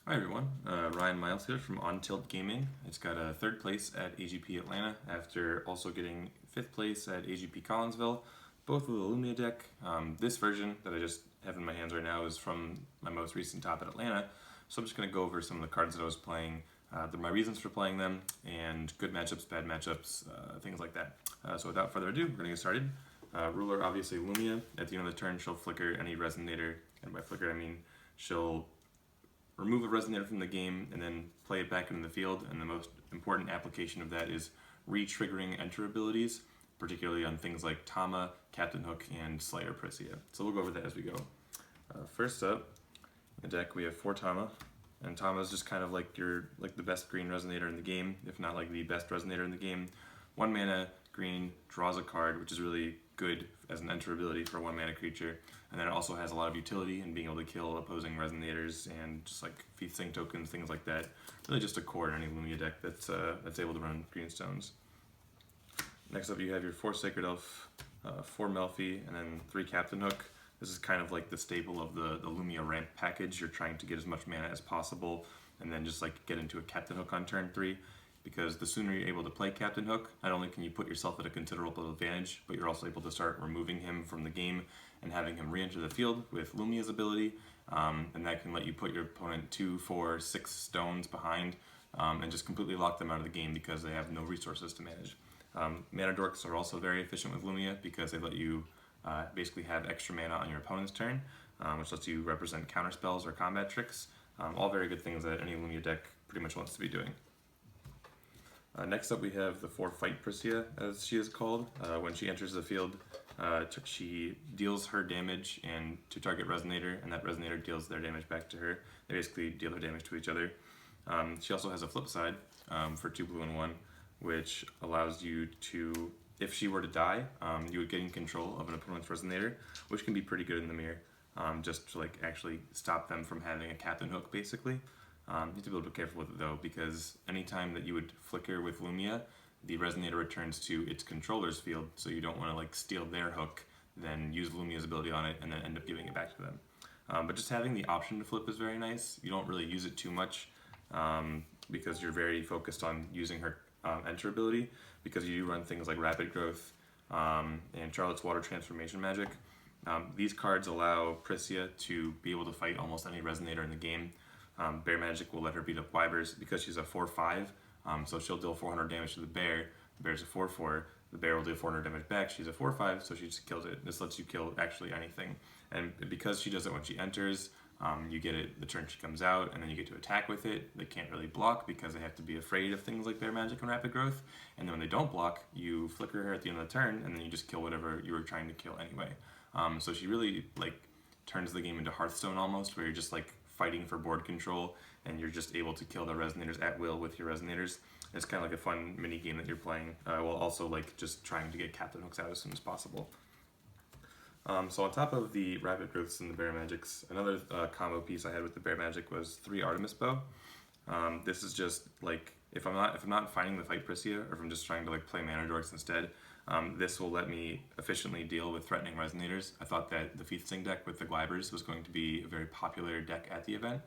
Hi everyone, Ryan Miles here from On Tilt Gaming. It's got a third place at AGP Atlanta after also getting fifth place at AGP Collinsville, both with a Lumia deck. This version that I just have in my hands right now is from my most recent top at Atlanta, so I'm just going to go over some of the cards that I was playing, my reasons for playing them, and good matchups, bad matchups, things like that. So without further ado, we're going to get started. Ruler, obviously Lumia. At the end of the turn, she'll flicker any resonator, and by flicker I mean she'll remove a resonator from the game and then play it back into the field, and the most important application of that is re-triggering enter abilities, particularly on things like Tama, Captain Hook, and Slayer Pricia. So we'll go over that as we go. First up, in the deck we have 4 Tama, and Tama is just kind of like the best green resonator in the game, if not like the best resonator in the game. 1 mana, green, draws a card, which is really good as an enter ability for a 1 mana creature, and then it also has a lot of utility in being able to kill opposing resonators and just like Feast Sync tokens, things like that. Really just a core in any Lumia deck that's able to run greenstones. Next up you have your 4 Sacred Elf, 4 Melfi, and then 3 Captain Hook. This is kind of like the staple of the Lumia ramp package. You're trying to get as much mana as possible and then just like get into a Captain Hook on turn 3. Because the sooner you're able to play Captain Hook, not only can you put yourself at a considerable advantage, but you're also able to start removing him from the game and having him re-enter the field with Lumia's ability, and that can let you put your opponent 2, 4, 6 stones behind and just completely lock them out of the game because they have no resources to manage. Mana dorks are also very efficient with Lumia because they let you basically have extra mana on your opponent's turn, which lets you represent counter spells or combat tricks. All very good things that any Lumia deck pretty much wants to be doing. Next up we have the 4 Fight Pricia, as she is called. When she enters the field, she deals her damage and to target resonator, and that resonator deals their damage back to her. They basically deal their damage to each other. She also has a flip side for 2 blue and 1, which allows you to, if she were to die, you would gain control of an opponent's resonator, which can be pretty good in the mirror, just to like actually stop them from having a Captain Hook basically. You have to be a little bit careful with it though, because anytime that you would flicker with Lumia, the resonator returns to its controller's field, so you don't want to like steal their hook, then use Lumia's ability on it, and then end up giving it back to them. But just having the option to flip is very nice. You don't really use it too much because you're very focused on using her enter ability, because you do run things like Rapid Growth and Charlotte's Water Transformation Magic. These cards allow Pricia to be able to fight almost any resonator in the game. Bear Magic will let her beat up Wybers because she's a 4/5, so she'll deal 400 damage to the bear. The bear's a 4/4, the bear will deal 400 damage back. She's a 4/5, so she just kills it. This lets you kill actually anything. And because she does it when she enters, you get it the turn she comes out, and then you get to attack with it. They can't really block because they have to be afraid of things like Bear Magic and Rapid Growth. And then when they don't block, you flicker her at the end of the turn, and then you just kill whatever you were trying to kill anyway. So she really like turns the game into Hearthstone almost, where you're just like fighting for board control, and you're just able to kill the resonators at will with your resonators. It's kind of like a fun mini game that you're playing, while also like just trying to get Captain Hooks out as soon as possible. So on top of the Rapid Growths and the Bear Magics, another combo piece I had with the Bear Magic was 3 Artemis Bow. This is just like if I'm not finding the Fight Pricia, or if I'm just trying to like play Mana Dorks instead, this will let me efficiently deal with threatening resonators. I thought that the Feast Sync deck with the Glybers was going to be a very popular deck at the event.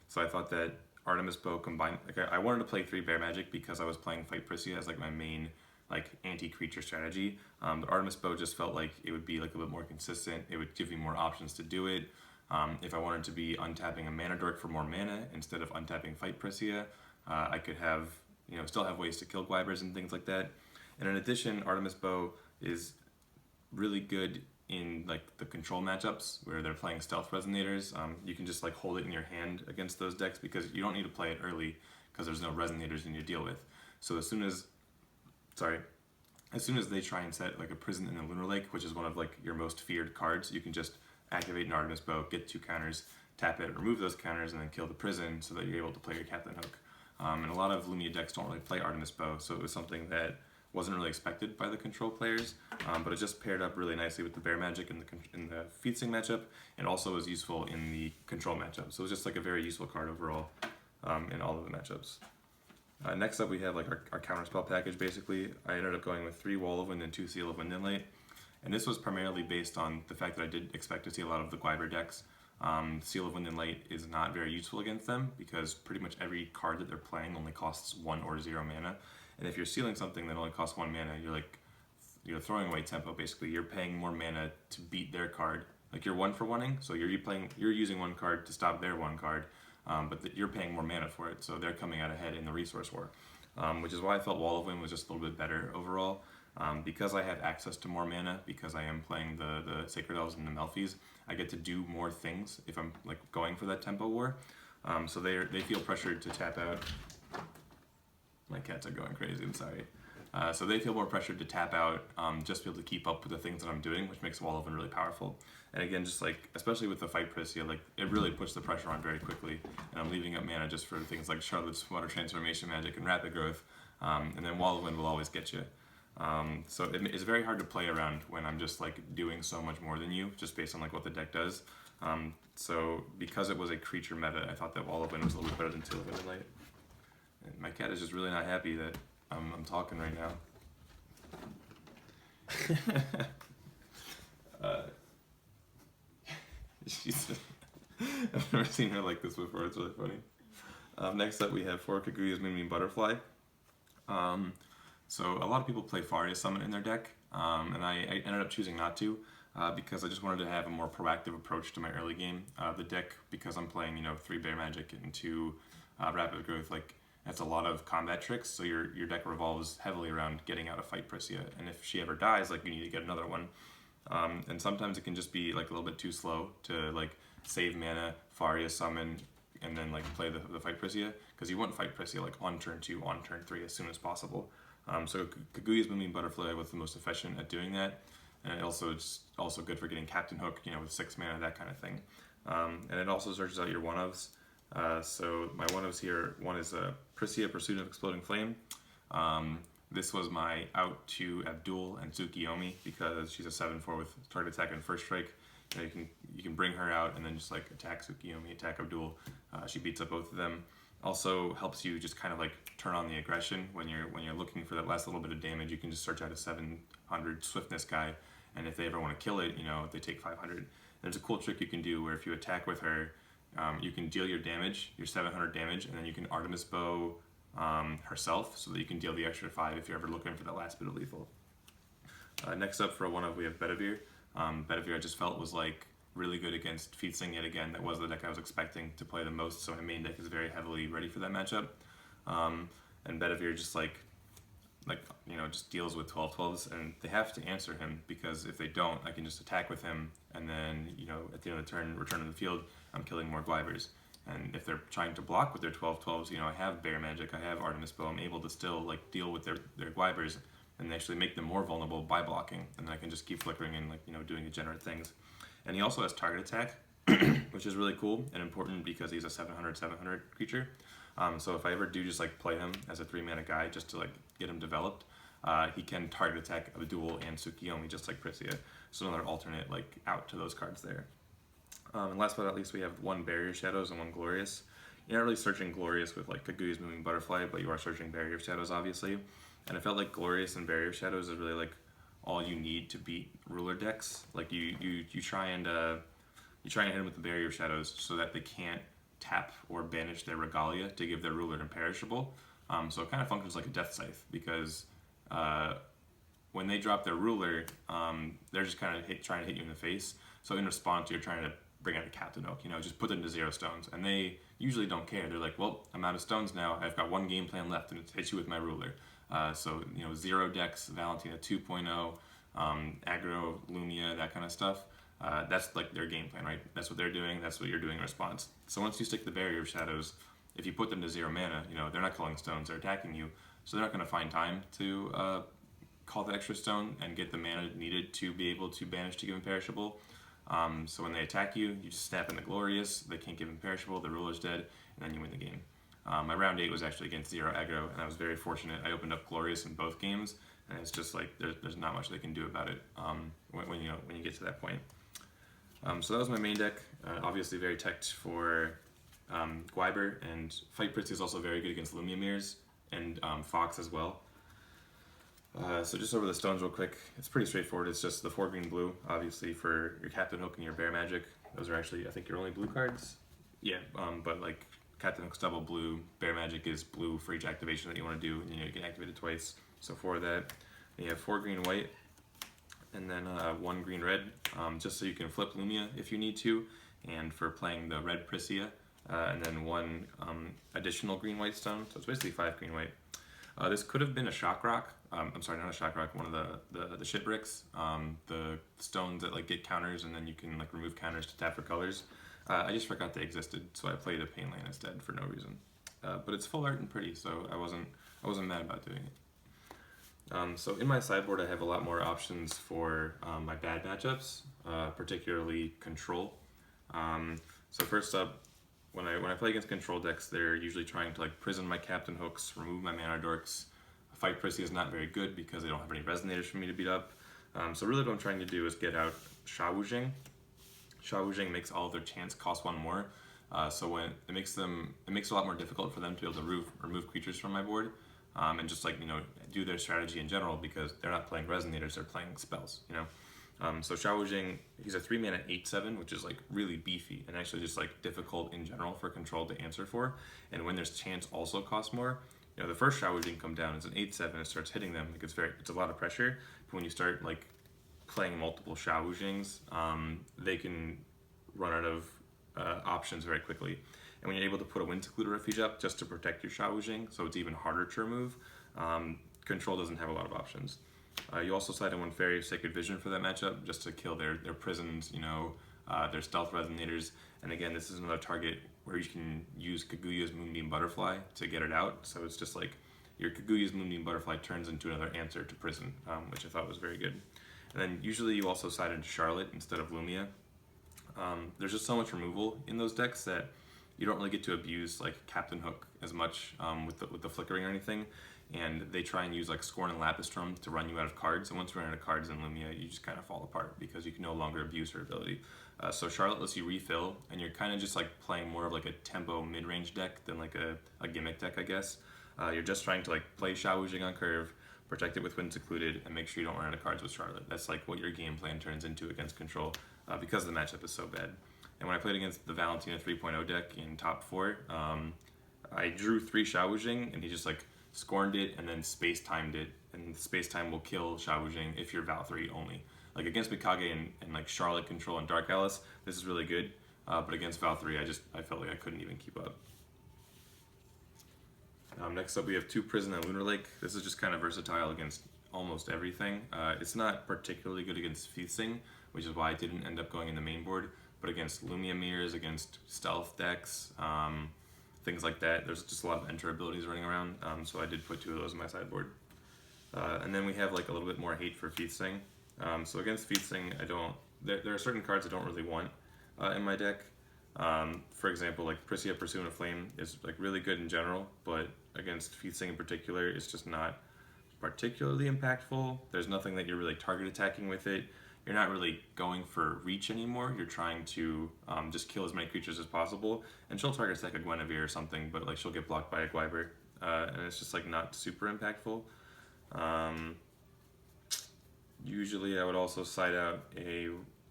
So I thought that Artemis Bow combined, like I wanted to play 3 Bear Magic because I was playing Fight Pricia as like my main like anti-creature strategy. But Artemis Bow just felt like it would be like a bit more consistent. It would give me more options to do it. If I wanted to be untapping a Mana Dork for more mana instead of untapping Fight Pricia, I could have, still have ways to kill Glybers and things like that. And in addition, Artemis Bow is really good in like the control matchups where they're playing stealth resonators. You can just like hold it in your hand against those decks because you don't need to play it early because there's no resonators you need to deal with. So as soon as they try and set like a Prison in the Lunar Lake, which is one of like your most feared cards, you can just activate an Artemis Bow, get 2 counters, tap it, remove those counters, and then kill the Prison so that you're able to play your Captain Hook. And a lot of Lumia decks don't really play Artemis Bow, so it was something that wasn't really expected by the control players, but it just paired up really nicely with the Bear Magic in the Feast Sync matchup, and also was useful in the control matchup. So it was just like a very useful card overall in all of the matchups. Next up we have like our counterspell package basically. I ended up going with 3 Wall of Wind and 2 Seal of Wind Inlay, and this was primarily based on the fact that I did expect to see a lot of the Glyber decks. Seal of Wind and Light is not very useful against them because pretty much every card that they're playing only costs 1 or 0 mana. And if you're sealing something that only costs 1 mana, you're throwing away tempo basically. You're paying more mana to beat their card. Like you're 1-for-1ing, so you're using 1 card to stop their 1 card, but you're paying more mana for it, so they're coming out ahead in the resource war. Which is why I felt Wall of Wind was just a little bit better overall. Because I have access to more mana, because I am playing the Sacred Elves and the Melfis, I get to do more things if I'm like going for that tempo war. So they feel pressured to tap out. My cats are going crazy, I'm sorry. So they feel more pressured to tap out, just to be able to keep up with the things that I'm doing, which makes Wall of Wind really powerful. And again, just like, especially with the fight Pricia, like it really puts the pressure on very quickly, and I'm leaving up mana just for things like Charlotte's Water Transformation Magic and Rapid Growth, and then Wall of Wind will always get you. So it's very hard to play around when I'm just like doing so much more than you, just based on like what the deck does. So because it was a creature meta, I thought that Wall of Wind was a little bit better than Seal of Wind and Light. And my cat is just really not happy that I'm talking right now. I've never seen her like this before, it's really funny. Next up we have 4 Kaguya's Moonbeam Butterfly. So a lot of people play Faria Summon in their deck, and I ended up choosing not to, because I just wanted to have a more proactive approach to my early game. The deck, because I'm playing 3 Bear Magic and 2 Rapid Growth, like that's a lot of combat tricks, so your deck revolves heavily around getting out a fight Pricia, and if she ever dies, like you need to get another one. And sometimes it can just be like a little bit too slow to like save mana, Faria Summon, and then like play the fight Pricia, because you want fight Pricia like on turn 2, on turn 3 as soon as possible. So Kaguya's Moonbeam Butterfly was the most efficient at doing that, and it's also good for getting Captain Hook, with 6 mana, that kind of thing. And it also searches out your one-ofs. So my one-ofs here, one is Pricia, Pursuit of Exploding Flame. This was my out to Abdul and Tsukiyomi because she's a 7/4 with target attack and first strike. You can bring her out and then just like attack Tsukiyomi, attack Abdul. She beats up both of them. Also helps you just kind of like turn on the aggression when you're looking for that last little bit of damage. You can just search out a 700 swiftness guy, and if they ever want to kill it, they take 500. There's a cool trick you can do where if you attack with her, you can deal your damage, your 700 damage, and then you can Artemis Bow herself, so that you can deal the extra 5 if you're ever looking for that last bit of lethal. Next up for a one-of, we have Bedivere. Bedivere I just felt was like really good against Feetsing yet again. That was the deck I was expecting to play the most, so my main deck is very heavily ready for that matchup. And Bedivere just just deals with 12/12s, and they have to answer him, because if they don't, I can just attack with him, and then at the end of the turn, return to the field, I'm killing more Gwybers. And if they're trying to block with their 12/12s, I have Bear Magic, I have Artemis Bow, I'm able to still like deal with their Gwybers and actually make them more vulnerable by blocking, and then I can just keep flickering and doing degenerate things. And he also has target attack, which is really cool and important because he's a 700/700 creature. So if I ever do just like play him as a 3-mana guy just to like get him developed, he can target attack Abdul and Tsukiyomi just like Pricia. So another alternate like out to those cards there. And last but not least, we have 1 Barrier Shadows and 1 Glorious. You're not really searching Glorious with like Kaguya's Moving Butterfly, but you are searching Barrier Shadows obviously. And I felt like Glorious and Barrier Shadows is really like all you need to beat ruler decks. Like you try and hit them with the Barrier Shadows so that they can't tap or banish their Regalia to give their ruler imperishable. So it kind of functions like a Death Scythe, because when they drop their ruler, they're just kind of trying to hit you in the face. So in response, you're trying to bring out a Captain Hook, just put them to 0 stones. And they usually don't care. They're like, well, I'm out of stones now. I've got 1 game plan left, and it's hit you with my ruler. So 0 decks, Valentina 2.0, aggro, Lumia, that kind of stuff. That's like their game plan, right? That's what they're doing. That's what you're doing in response. So once you stick the Barrier of Shadows, if you put them to 0 mana, they're not calling stones, they're attacking you. So they're not going to find time to call the extra stone and get the mana needed to be able to banish to give imperishable. So when they attack you, you just snap in the Glorious, they can't give imperishable, the ruler's dead, and then you win the game. My round 8 was actually against 0 aggro, and I was very fortunate. I opened up Glorious in both games, and it's just like there's not much they can do about it when you get to that point. So that was my main deck. Obviously very teched for Gwyber, and Fight Pricia is also very good against Lumia Mirrors and Fox as well. So just over the stones real quick, it's pretty straightforward. It's just the 4 green blue, obviously, for your Captain Hook and your Bear Magic. Those are actually, I think, your only blue cards. Yeah, but like Captain Hook's double blue, Bear Magic is blue for each activation that you want to do, and you can activate it twice. So 4 of that. And you have 4 green white, and then 1 green red, just so you can flip Lumia if you need to, and for playing the red Pricia, and then 1 additional green white stone. So it's basically 5 green white. This could have been a shock rock. I'm sorry, not a shock rock. One of the shit bricks, the stones that like get counters, and then you can like remove counters to tap for colors. I just forgot they existed, so I played a pain land instead for no reason. But it's full art and pretty, so I wasn't mad about doing it. So in my sideboard, I have a lot more options for my bad matchups, particularly control. So first up, when I play against control decks, they're usually trying to like prison my Captain Hooks, remove my Mana Dorks. Fight Pricia is not very good because they don't have any resonators for me to beat up. So really what I'm trying to do is get out Sha Wujing. Sha Wujing makes all of their chants cost 1 more. So when it makes it a lot more difficult for them to be able to remove creatures from my board, and just like do their strategy in general, because they're not playing resonators, they're playing spells. So Sha Wujing, he's a 3 mana 8/7, which is like really beefy and actually just like difficult in general for control to answer for. And when there's chance also cost more, the first Sha Wujing come down, it's an 8/7, it starts hitting them. Like it's a lot of pressure. But when you start like playing multiple Sha Wujings, they can run out of options very quickly. And when you're able to put a Wind Secluder Refuge up just to protect your Sha Wujing, so it's even harder to remove, control doesn't have a lot of options. You also side in 1 Fairy of Sacred Vision for that matchup, just to kill their prisons, their stealth resonators. And again, this is another target where you can use Kaguya's Moonbeam Butterfly to get it out. So it's just like your Kaguya's Moonbeam Butterfly turns into another answer to prison, which I thought was very good. And then usually you also side into Charlotte instead of Lumia. There's just so much removal in those decks that you don't really get to abuse like Captain Hook as much with the flickering or anything. And they try and use like Scorn and Lapis Storm to run you out of cards. And once you run out of cards in Lumia, you just kind of fall apart because you can no longer abuse her ability. So Charlotte lets you refill, and you're kind of just like playing more of like a tempo mid-range deck than like a gimmick deck, I guess. You're just trying to like play Sha Wujing on curve, protect it with Wind Secluded, and make sure you don't run out of cards with Charlotte. That's like what your game plan turns into against control because the matchup is so bad. And when I played against the Valentina 3.0 deck in top 4, I drew 3 Sha Wujing, and he just like scorned it and then space timed it, and space time will kill Sha Wujing if you're Val 3 only. Like against Mikage and like Charlotte Control and Dark Alice, this is really good, but against Val 3, I felt like I couldn't even keep up. Next up we have 2 Prison and Lunar Lake. This is just kind of versatile against almost everything. It's not particularly good against Feasting, which is why I didn't end up going in the main board, but against Lumia Mirrors, against stealth decks, things like that, there's just a lot of enter abilities running around, so I did put 2 of those in my sideboard. And then we have like a little bit more hate for Feasting. So against Feasting, there are certain cards I don't really want in my deck. For example, like Pricia Pursuing a Flame is like really good in general, but against Feasting in particular, it's just not particularly impactful. There's nothing that you're really target attacking with it. You're not really going for reach anymore. You're trying to just kill as many creatures as possible, and she'll target attack a Guinevere or something, but like she'll get blocked by a Gwyber, and it's just like not super impactful. Usually I would also side out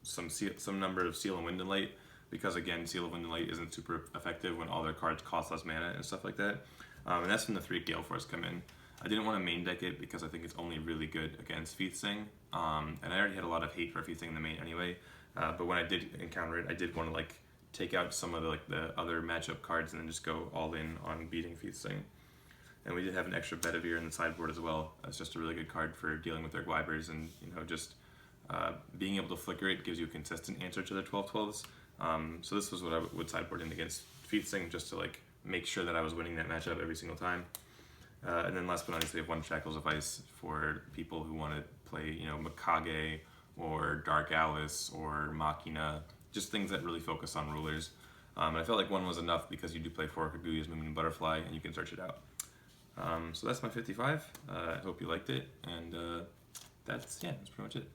some number of Seal and Wind and Light, because again, Seal of Wind and Light isn't super effective when all their cards cost less mana and stuff like that. And that's when the 3 Gale Force come in. I didn't want to main deck it because I think it's only really good against Feasting, and I already had a lot of hate for Feasting in the main anyway. But when I did encounter it, I did want to like take out some of the other matchup cards and then just go all in on beating Feasting. And we did have an extra Bedivere in the sideboard as well. It's just a really good card for dealing with their Gwybers, and just being able to flicker it gives you a consistent answer to their 12/12s. So this was what I would sideboard in against Feasting, just to like make sure that I was winning that matchup every single time. And then last but not least, we have 1 Shackles of Ice for people who want to play, Mikage or Dark Alice or Machina, just things that really focus on rulers. And I felt like 1 was enough because you do play 4 Kaguya's Moonbeam Butterfly, and you can search it out. So that's my 55. I hope you liked it, and that's pretty much it.